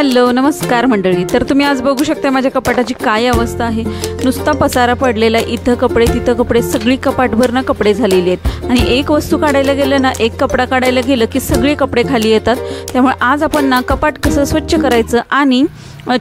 Hello नमस्कार मंडळी। तर तुम्ही आज बघू शकता माझ्या कपाटाची काय अवस्था आहे। नुसता पसारा पडलेला, इथं कपडे तिथं कपडे, सगळी कपाटभर कपडे झालेले आहेत। आणि एक वस्तू काढायला गेलं ना, एक कपडा काढायला गेलं की सगळे कपडे खाली येतात। त्यामुळे आज आपण ना कपाट कसं स्वच्छ करायचं आणि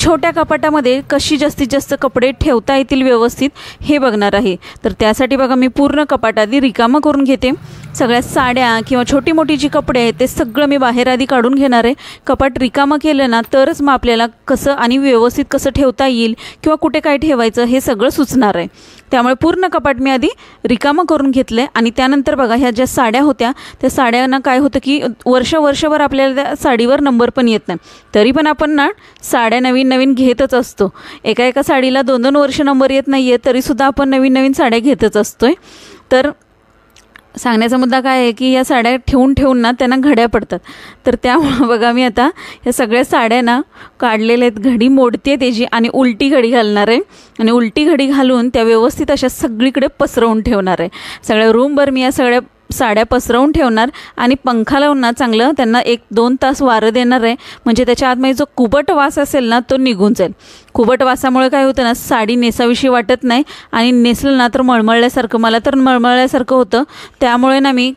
छोट्या कपाटामध्ये कशी जास्तीत जास्त कपडे ठेवता येतील व्यवस्थित हे बघणार आहे। तर त्यासाठी बघा मी पूर्ण कपाट आधी रिकामं करून घेते। सगळ्या साड्या किंवा छोटी मोठी जी कपडे आहेत ते सगळं मी बाहेर आधी काढून घेणार आहे। कपाट रिकामं केलं ना तरच मग आपल्याला कसं आणि व्यवस्थित कसं ठेवता येईल किंवा कुठे काय ठेवायचं हे सगळं सुचणार आहे। त्यामुळे पूर्ण कपाट मी आधी रिकामं करून घेतले। आणि त्यानंतर बघा ह्या ज्या साड्या होत्या त्या साड्यांना काय होतं की वर्षभर आपल्याला त्या साडीवर नंबर पण येत नाही, तरी पण आपण ना साड्या नवीन नवीन घेतच असतो। एका साडीला 2-2 वर्ष नंबर येत नाही आहे तरीसुद्धा आपण नवीन नवीन साड्या घेतच असतोय। तर सांगण्याचा मुद्दा काय आहे की या साड्या ठेवून ना त्यांना घड्या पडतात। तर त्यामुळे बघा मी आता या सगळ्या साड्या ना काढलेल्या आहेत, घडी मोडते त्याची आणि उलटी घडी घालणार आहे। आणि उलटी घडी घालून त्या व्यवस्थित अशा सगळीकडे पसरवून ठेवणार आहे। सगळ्या रूमभर मी या सगळ्या साड्या पसरवून ठेवणार आणि पंखा लावून ना चांगलं त्यांना 1-2 तास वारं देणार आहे। म्हणजे त्याच्या आतमध्ये जो कुबट वास असेल ना तो निघून जाईल। कुबट वासामुळे काय होतं ना, साडी नेसाविषयी वाटत नाही आणि नेसलं ना तर मळमळल्यासारखं, मला तर मळमळल्यासारखं होतं। त्यामुळे ना मी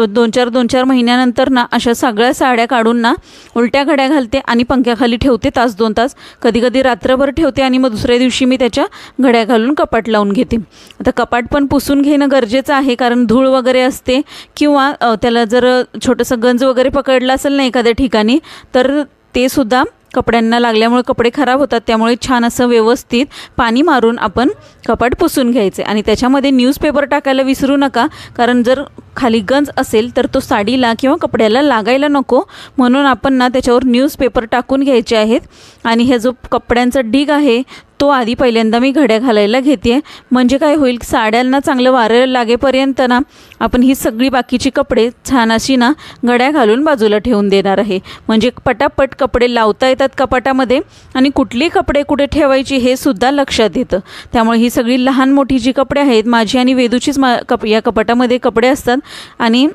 2-4 महिन्यानंतर ना अशा सगळ्या साड्या काढून ना उलट्या घड्या घालते आणि पंख्याखाली ठेवते 1-2 तास, कधी रात्रभर ठेवते आणि मग दुसऱ्या दिवशी मी त्याच्या घड्या घालून कपाट लावून घेते। आता कपाट पण पुसून घेणं गरजेचं आहे, कारण धूळ वगैरे असते किंवा त्याला जर छोटंसं गंज वगैरे पकडलं असेल ना एखाद्या ठिकाणी तर ते सुद्धा कपड्यांना लागल्यामुळे कपडे खराब होतात। त्यामुळे छान असं व्यवस्थित पाणी मारून आपण कपाट पुसून घ्यायचे। आणि त्याच्यामध्ये न्यूजपेपर टाकायला विसरू नका, कारण जर खाली गंज असेल तर तो साडीला किंवा कपड्याला लागायला नको, म्हणून आपण ना त्याच्यावर न्यूजपेपर टाकून घ्यायचे आहेत। आणि हे जो कपड्यांचा ढीग आहे तो आधी पहिल्यांदा मी घड्या घालायला घेते। म्हणजे काय होईल, साड्यांना चांगलं वारं लागेपर्यंत ना आपण ही सगळी बाकीची कपडे छान अशी ना घड्या घालून बाजूला ठेवून देणार आहे। म्हणजे पटापट कपडे लावता येतात कपाटामध्ये आणि कुठली कपडे कुठे ठेवायची हे सुद्धा लक्षात येतं। त्यामुळे ही सगळी लहान मोठी जी कपडे आहेत माझी आणि वेदूचीच या कपाटामध्ये कपडे असतात। आणि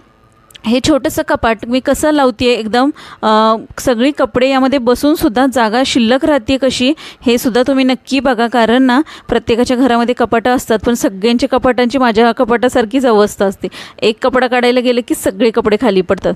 हे छोटंसं कपाट मी कसं लावते एकदम सगळी कपडे यामध्ये बसून सुद्धा जागा शिल्लक राहते कशी हे सुद्धा तुम्ही नक्की बघा। कारण ना प्रत्येकाच्या घरामध्ये कपाटं असतात पण सगळ्यांच्या कपाटांची माझ्या कपाटासारखीच अवस्था असते। एक कपडा काढायला गेलं की सगळे कपडे खाली पडतात।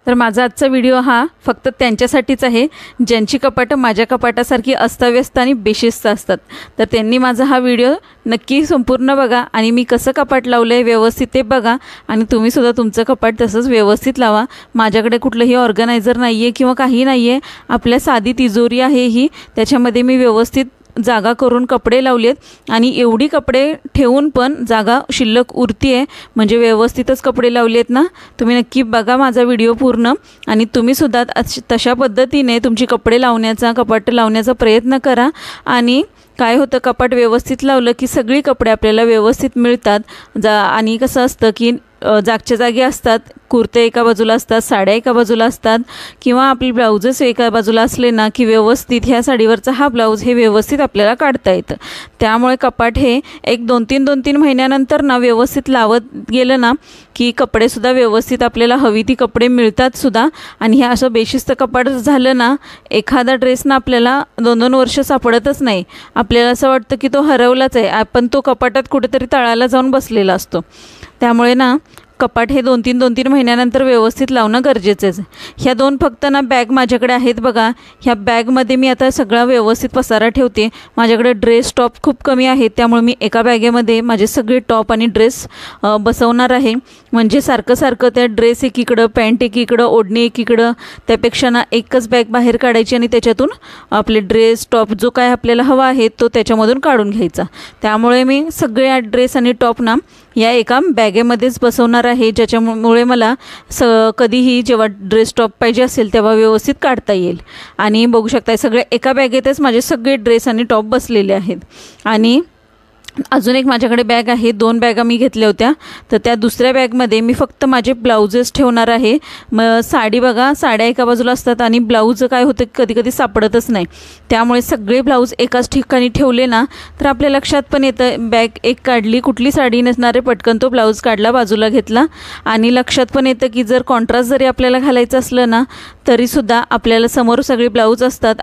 तर माझा आजचा व्हिडिओ हा फक्त त्यांच्यासाठीच आहे ज्यांची कपाटं माझ्या कपाटासारखी अस्ताव्यस्त आणि बेशिस्त असतात। तर त्यांनी माझा हा व्हिडिओ नक्की संपूर्ण बघा आणि मी कसं कपाट लावलं आहे व्यवस्थित ते बघा। आणि तुम्हीसुद्धा तुमचं कपाट तसंच व्यवस्थित लावा। माझ्याकडे कुठलंही ऑर्गनायझर नाही आहे किंवा काही नाही आहे, आपल्या साधी तिजोरी आहे ही, त्याच्यामध्ये मी व्यवस्थित जागा करून कपडे लावलेत। आणि एवढी कपडे ठेवून पण जागा शिल्लक उरती आहे, म्हणजे व्यवस्थितच कपडे लावलेत ना। तुम्ही नक्की बघा माझा व्हिडिओ पूर्ण आणि तुम्हीसुद्धा तशा पद्धतीने तुमची कपडे लावण्याचा कपाट लावण्याचा प्रयत्न करा। आणि काय होतं, कपाट व्यवस्थित लावलं की सगळी कपडे आपल्याला व्यवस्थित मिळतात। आणि कसं असतं की जागच्या जागी असतात, कुर्ते एका बाजूला असतात, साड्या एका बाजूला असतात किंवा आपली ब्लाउजच एका बाजूला असले ना की व्यवस्थित ह्या साडीवरचा हा ब्लाऊज हे व्यवस्थित आपल्याला काढता येतं। त्यामुळे कपाट हे एक 2-3 महिन्यानंतर ना व्यवस्थित लावत गेलं ना की कपडेसुद्धा व्यवस्थित आपल्याला हवी ती कपडे मिळतात सुद्धा। आणि हे असं बेशिस्त कपाट झालं ना, एखादा ड्रेस ना आपल्याला 2-2 वर्ष सापडतच नाही, आपल्याला असं वाटतं की तो हरवलाच आहे, आपण तो कपाटात कुठेतरी तळाला जाऊन बसलेला असतो। त्यामुळे ना कपाट हे 2-3 महिन्यानंतर व्यवस्थित लावणं गरजेचंच आहे। ह्या 2 फक्त ना बॅग माझ्याकडे आहेत बघा, ह्या बॅगमध्ये मी आता सगळा व्यवस्थित पसारा ठेवते। माझ्याकडे ड्रेस टॉप खूप कमी आहेत, त्यामुळे मी एका बॅगेमध्ये माझे सगळे टॉप आणि ड्रेस बसवणार आहे। म्हणजे सारखं त्या ड्रेस एकीकडं, पॅन्ट एकीकडं, ओढणी एकीकडं, त्यापेक्षा ना एकच बॅग बाहेर काढायची आणि त्याच्यातून आपले ड्रेस टॉप जो काय आपल्याला हवा आहे तो त्याच्यामधून काढून घ्यायचा। त्यामुळे मी सगळे ड्रेस आणि टॉप ना या एका बॅगेमध्येच बसवणार आहे, ज्याच्यामुळे मला कधीही जेव्हा ड्रेस टॉप पाहिजे असेल तेव्हा व्यवस्थित काढता येईल। आणि बघू शकता सगळे एका बॅगेतच माझे सगळे ड्रेस आणि टॉप बसलेले आहेत। आणि अजून एक माझ्याकडे बॅग आहे, 2 बॅगा मी घेतल्या होत्या, तर त्या दुसऱ्या बॅगमध्ये मी फक्त माझे ब्लाउजेस ठेवणार आहे. मग साडी बघा, साड्या एका बाजूला असतात आणि ब्लाऊज काय होतं कधी कधी सापडतच नाही, त्यामुळे सगळे ब्लाऊज एकाच ठिकाणी ठेवले ना तर आपल्या लक्षात पण येतं. बॅग एक काढली, कुठली साडी नेसणारे, पटकन तो ब्लाऊज काढला, बाजूला घेतला आणि लक्षात पण येतं की जर कॉन्ट्रास्ट जरी आपल्याला घालायचं असलं ना तरीसुद्धा आपल्याला समोर सगळे ब्लाऊज असतात.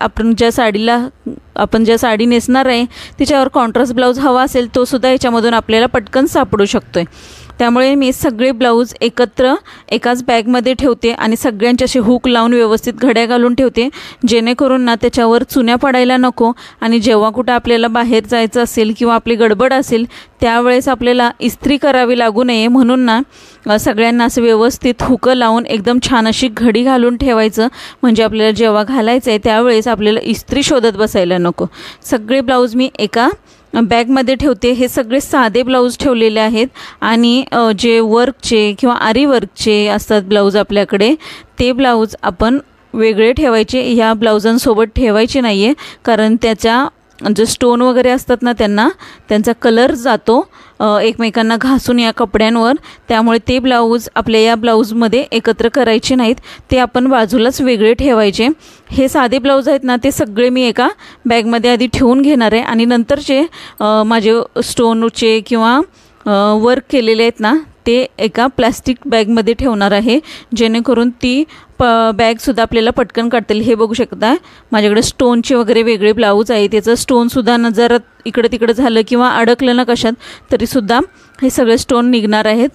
आपण ज्या साडी नेसणार आहे तिच्यावर कॉन्ट्रास्ट ब्लाऊज हवा असेल तो सुद्धा याच्यामधून आपल्याला पटकन सापडू शकतो आहे. त्यामुळे मी सगळे ब्लाऊज एकत्र एकाच बॅगमध्ये ठेवते आणि सगळ्यांचे असे हुक लावून व्यवस्थित घड्या घालून ठेवते, जेणेकरून ना त्याच्यावर चुन्या पडायला नको आणि जेव्हा कुठं आपल्याला बाहेर जायचं असेल किंवा आपली गडबड असेल त्यावेळेस आपल्याला इस्त्री करावी लागू नये म्हणून ना सगळ्यांना असं व्यवस्थित हुकं लावून एकदम छान अशी घडी घालून ठेवायचं, म्हणजे आपल्याला जेव्हा घालायचं आहे त्यावेळेस आपल्याला इस्त्री शोधत बसायला नको. सगळे ब्लाऊज मी एका बॅगमध्ये ठेवते. हे सगळे साधे ब्लाऊज ठेवलेले आहेत आणि जे वर्कचे किंवा आरी वर्कचे असतात ब्लाऊज आपल्याकडे ते ब्लाऊज आपण वेगळे ठेवायचे, ह्या ब्लाऊजांसोबत ठेवायचे नाही आहे, कारण त्याच्या जे स्टोन वगैरे असतात ना त्यांचा कलर जातो एकमेकांना घासून या कपड्यांवर, त्यामुळे ते ब्लाऊज आपल्या या ब्लाऊजमध्ये एकत्र करायचे नाहीत, ते आपण बाजूलाच वेगळे ठेवायचे. हे साधे ब्लाऊज आहेत ना ते सगळे मी एका बॅगमध्ये आधी ठेवून घेणार आहे आणि नंतरचे माझे स्टोनचे किंवा वर्क केलेले आहेत ना ते एका प्लॅस्टिक बॅगमध्ये ठेवणार आहे, जेणेकरून ती बॅगसुद्धा आपल्याला पटकन काढता येईल. हे बघू शकता माझ्याकडे स्टोनचे वगैरे वेगळे ब्लाऊज आहे, त्याचं स्टोनसुद्धा न जरा इकडं तिकडं झालं किंवा अडकलं ना कशात तरीसुद्धा हे सगळे स्टोन निघणार आहेत.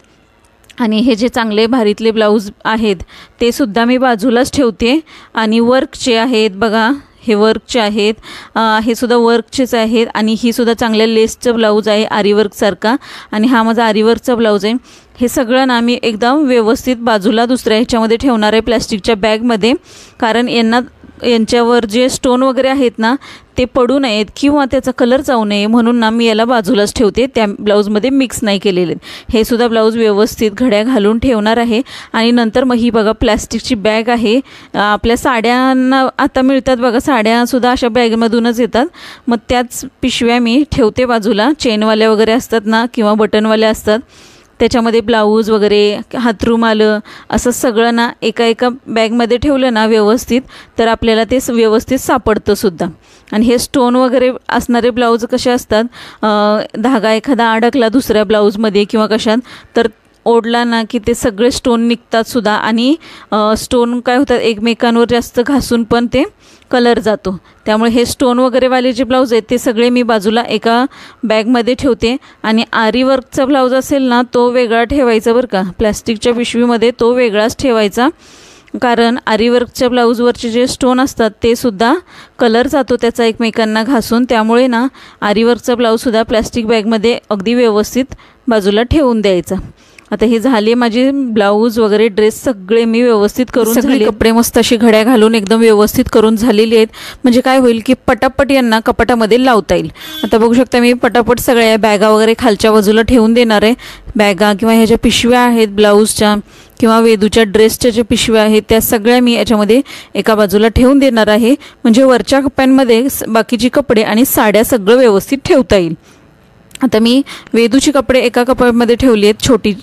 आणि हे जे चांगले भारीतले ब्लाऊज आहेत ते सुद्धा मी बाजूलाच ठेवते. आणि वर्कचे आहेत बघा, हे वर्कचे आहेत, हे सुद्धा वर्कचेच आहेत आणि ही सुद्धा चांगल्या लेसचं ब्लाऊज आहे आरीवर्कसारखा आणि हा माझा आरीवर्कचा ब्लाऊज आहे. हे सगळं ना मी एकदम व्यवस्थित बाजूला दुसऱ्या ह्याच्यामध्ये ठेवणार आहे प्लॅस्टिकच्या बॅगमध्ये, कारण यांच्यावर जे स्टोन वगैरे आहेत ना ते पडू नयेत किंवा त्याचा कलर जाऊ नये म्हणून ना मी याला बाजूलाच ठेवते, त्या ब्लाऊजमध्ये मिक्स नाही केलेले. हे सुद्धा ब्लाऊज व्यवस्थित घड्या घालून ठेवणार आहे. आणि नंतर मग ही बघा प्लॅस्टिकची बॅग आहे, आपल्या साड्यांना आता मिळतात बघा, साड्यासुद्धा अशा बॅगमधूनच येतात, मग त्याच पिशव्या मी ठेवते बाजूला. चेनवाल्या वगैरे असतात ना किंवा बटनवाल्या असतात त्याच्यामध्ये ब्लाऊज वगैरे हातरुमाल असं सगळं ना एका बॅगमध्ये ठेवलं ना व्यवस्थित तर आपल्याला ते व्यवस्थित सापडतं सुद्धा. आणि हे स्टोन वगैरे असणारे ब्लाऊज कसे असतात, धागा एखादा अडकला दुसऱ्या ब्लाऊजमध्ये किंवा कशात तर ओढला ना की ते सगळे स्टोन निघतात सुद्धा आणि स्टोन काय होतात एकमेकांवर जास्त घासून पण ते कलर जातो. त्यामुळे हे स्टोन वगैरेवाले जे ब्लाऊज आहेत ते सगळे मी बाजूला एका बॅगमध्ये ठेवते. आणि आरी वर्कचा ब्लाऊज असेल ना तो वेगळा ठेवायचा बरं का, प्लॅस्टिकच्या पिशवीमध्ये तो वेगळाच ठेवायचा, कारण आरीवर्कच्या ब्लाऊजवरचे जे स्टोन असतात ते सुद्धा कलर जातो त्याचा एकमेकांना घासून, त्यामुळे ना आरीवर्कचा ब्लाऊजसुद्धा प्लॅस्टिक बॅगमध्ये अगदी व्यवस्थित बाजूला ठेवून द्यायचा. आता हे झाले माझे ब्लाऊज वगैरे ड्रेस सगळे मी व्यवस्थित करून झाले, कपडे मस्त अशी घड्या घालून एकदम व्यवस्थित करून झालेली आहेत, म्हणजे काय होईल की पटापट यांना कपाटामध्ये लावता येईल. आता बघू शकता मी पटापट सगळ्या बॅगा वगैरे खालच्या बाजूला ठेवून देणार आहे. बॅगा किंवा ह्या ज्या पिशव्या आहेत ब्लाऊजच्या किंवा वेदूच्या ड्रेसच्या ज्या पिशव्या आहेत त्या सगळ्या मी याच्यामध्ये एका बाजूला ठेवून देणार आहे, म्हणजे वरच्या कप्प्यांमध्ये बाकीची कपडे आणि साड्या सगळं व्यवस्थित ठेवता येईल. आता मी वेदूची कपडे एका कपामध्ये ठेवली आहेत छोटी,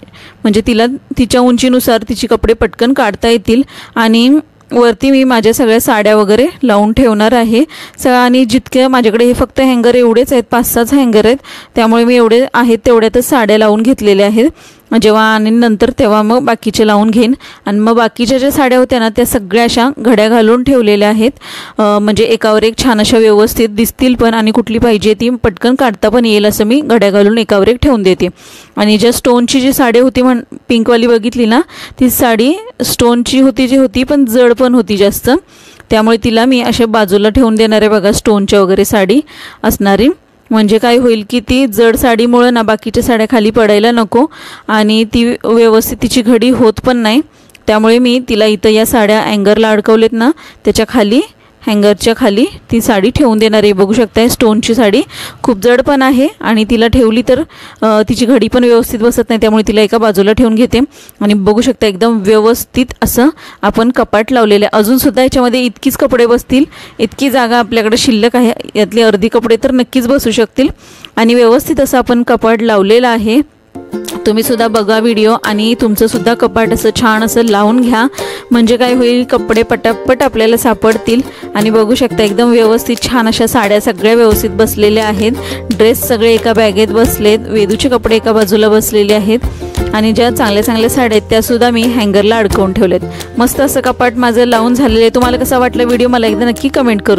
म्हणजे तिला तिच्या उंचीनुसार तिची कपडे पटकन काढता येतील. आणि वरती मी माझ्या सगळ्या साड्या वगैरे लावून ठेवणार आहे आणि जितके माझ्याकडे हे फक्त हँगर एवढेच आहेत, 5-6 हँगर आहेत, त्यामुळे मी एवढे आहेत तेवढ्यातच साड्या लावून घेतलेल्या आहेत. जेव्हा आणि नंतर तेव्हा मग बाकीचे लावून घेईन. आणि मग बाकीच्या ज्या साड्या होत्या ना त्या सगळ्या अशा घड्या घालून ठेवलेल्या आहेत, म्हणजे एकावर एक छान अशा व्यवस्थित दिसतील पण आणि कुठली पाहिजे ती पटकन काढता पण येईल असं मी घड्या घालून एकावर एक ठेवून देते. आणि ज्या स्टोनची जी साडी होती पिंकवाली बघितली ना ती साडी स्टोनची होती पण जड पण होती जास्त, त्यामुळे तिला मी अशा बाजूला ठेवून देणार आहे बघा, स्टोनच्या वगैरे साडी असणारी. म्हणजे काय होईल की ती जड साडीमुळे ना बाकीच्या साड्या खाली पडायला नको आणि ती व्यवस्थित तिची घडी होत पण नाही, त्यामुळे मी तिला इथं या साड्या अँगरला अडकवलेत ना त्याच्या खाली हँगरच्या खाली ती साडी ठेवून देणार आहे। बघू शकताय स्टोनची साडी खूप जड पण आहे आणि तिला ठेवली तर तिची घडी पण व्यवस्थित बसत नाही, त्यामुळे तिला एका बाजूला ठेवून घेते। आणि बघू शकता एकदम व्यवस्थित असं आपण कपाट लावलेलं आहे। अजून सुद्धा याच्यामध्ये इतकीच कपडे बसतील, इतकी जागा आपल्याकडे शिल्लक आहे, यातले अर्धी कपडे तर नक्कीच बसू शकतील। आणि व्यवस्थित असं आपण कपाट लावलेलं आहे। तुम्ही सुद्धा बघा व्हिडिओ आणि तुमचं सुद्धा कपाट असं छान असं लावून घ्या, म्हणजे काय होईल कपडे पटापट आपल्याला सापडतील। आणि बघू शकता एकदम व्यवस्थित छान अशा साड्या सगळ्या व्यवस्थित बसलेल्या आहेत, ड्रेस सगळे एका बॅगेत बसलेत, वेदूचे कपडे एका बाजूला बसलेले आहेत आणि ज्या चांगल्या चांगल्या साड्या आहेत त्यासुद्धा मी हँगरला अडकवून ठेवलेत। मस्त असं कपाट माझं लावून झालेलं आहे। तुम्हाला कसा वाटला व्हिडिओ मला एकदा नक्की कमेंट करून